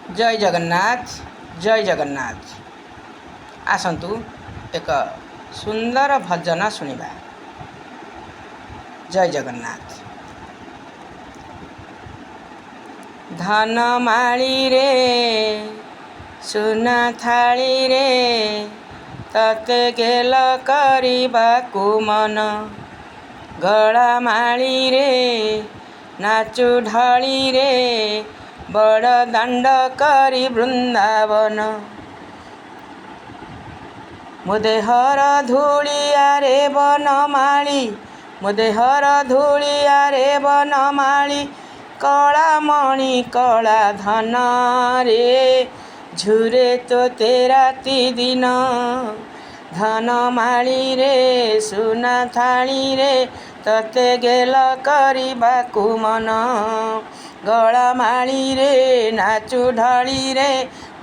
जय जगन्नाथ जय जगन्नाथ। आसतु एक सुंदर भजन शुणा। जय जगन्नाथ। धन माली रे सुना थाली रे तते गेल करबाकू मन। गला माली रे नाचु ढाली रे बड़ दांड करी वृंदावन। मो देहर धूलिया रे बनमाली मो देहर धूलिया रे बनमाली कला मणि कला धन रे झुरे तोते राति दिन। धन माली रे सुना थाली रे तते गेल करबाकू मन। गला माली रे नाचु ढाली रे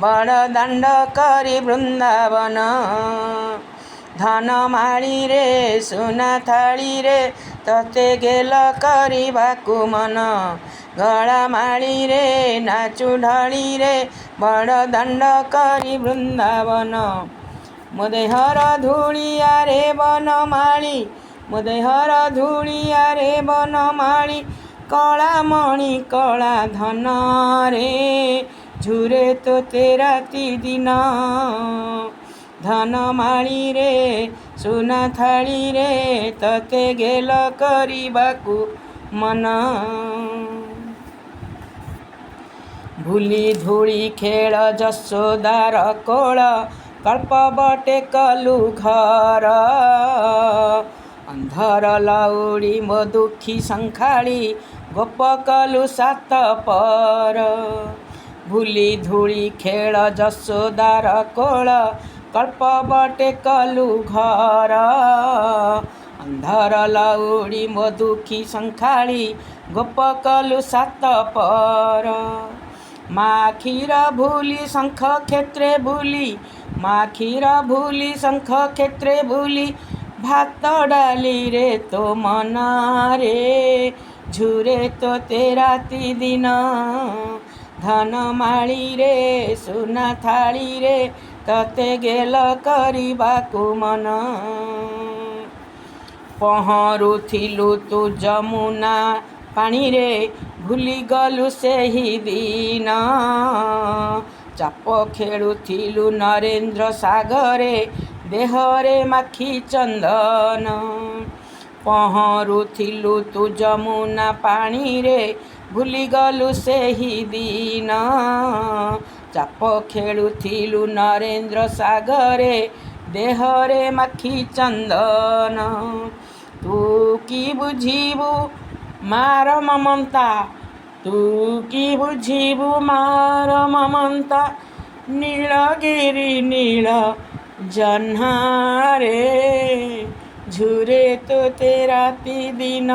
बड़ दांड करी वृंदावन। धन माली रे सुना थाली रे तते गेल करबाकू मन। गला माली रे नाचु ढाली रे बड़ दांड करी वृंदावन। मो देहर धूलिया रे बनमाली मो देहर धूलिया रे बनमाली कला मणि कला धन रे झुरे तोते राति दिन। धन माली रे सुना थाली रे तते गेल करबाकू मन। भूली धूली खेल जशोदार कोल कल्प बटे कलु घर। अंधर लौड़ी मो दुखी संखाड़ी गोप कलु सात पर। भूली धूली खेल जशोदार कोल कल्प बटे कलु घर। अंधर लौड़ी मो दुखी संखाड़ी गोप कलु सात पर। माँ क्षीर भूली शंख क्षेत्रे भूली माँ क्षीर भूली शंख क्षेत्रे भूली भात डाली रे तो मन रे झुरे तोते राति दिन। धन माली रे सुना थाली रे तते गेल करबाकू मन। पहरुथिलु तू जमुना पानी रे भूली गलु सेही दिन। चाप खेलुथिलु नरेंद्र सागरे देहरे माखी चंदन। पहरुथिलु तू जमुना पानी रे भूली गलु सेही दिन। चाप खेलुथिलु नरेंद्र सागरे देहरे माखी चंदन। तू की बुझीबू मार ममता तू की बुझीबू मार ममता नीलगिरी नील जह्नारे झुरे तोते राति दिन।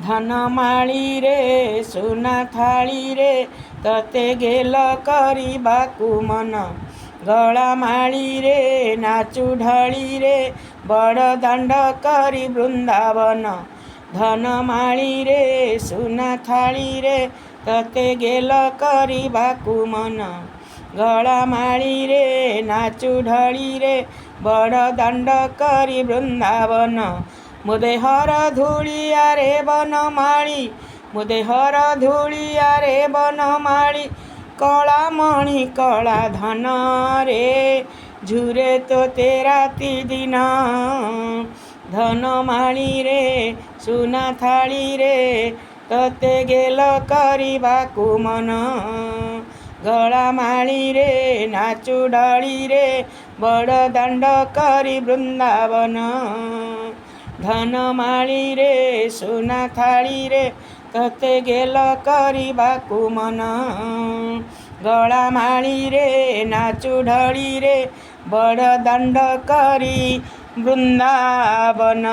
धन माली रे सुना थाली रे तते गेल करबाकू मन। गला माली रे नाचु ढाली रे बड़ दांड करी वृंदावन। धन माली रे सुना थाली रे तते गेल करबाकू मन। गला माली रे नाचु ढाली रे बड़ दांड करी वृंदावन। मो देहर धूलिया रे बनमाली मो देहर धूलिया रे बनमाली कला मणि कला धन रे झुरे तोते राति दिन। धन माली रे सुना थाली रे तते गेल करबाकू मन। गला माली रे नाचु ढाली रे बड़ दांड करी वृंदावन। धन माली रे सुना थाली रे तते गेल करबाकू मन। गला माली रे नाचु ढाली रे बड़ दांड करी वृंदावन।